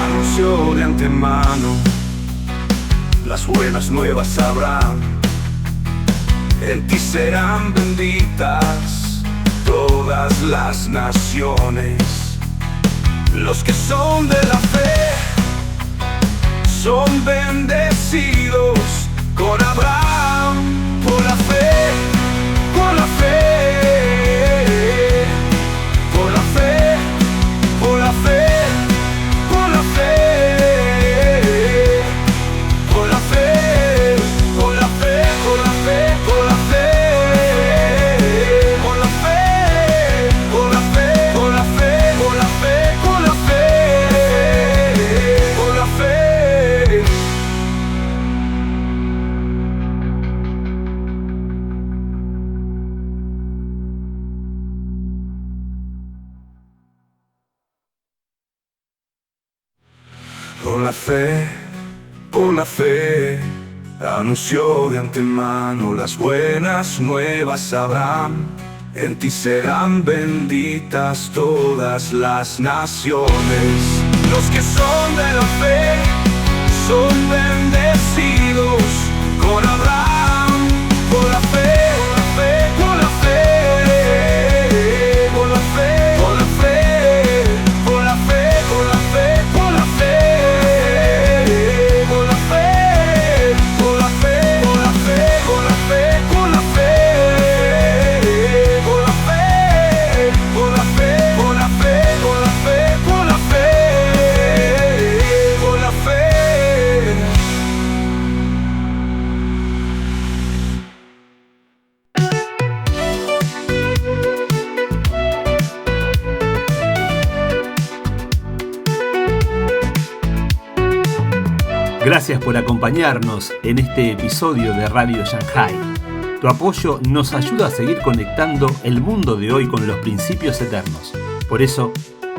Anunció de antemano las buenas nuevas a Abraham. En ti serán benditas todas las naciones. Los que son de la fe son bendecidos con Abraham. Por la fe, por la fe, por la fe. Con la fe, anunció de antemano las buenas nuevas habrán. En ti serán benditas todas las naciones. Los que son de la fe son bendecidos con Abraham. Por la fe, por la fe, por la fe, por la fe, por la fe, por la fe, por la fe, por la fe, por la fe, por la fe, por la fe, por la fe, por la fe, por la fe, por la fe, por la fe, por la fe, por la fe. Gracias por acompañarnos en este episodio de Radio Shanghai. Tu apoyo nos ayuda a seguir conectando el mundo de hoy con los principios eternos. Por eso,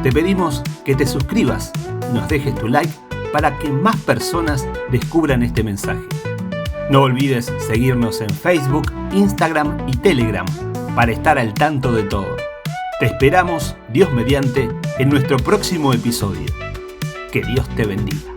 te pedimos que te suscribas, nos dejes tu like para que más personas descubran este mensaje. No olvides seguirnos en Facebook, Instagram y Telegram para estar al tanto de todo. Te esperamos, Dios mediante, en nuestro próximo episodio. Que Dios te bendiga.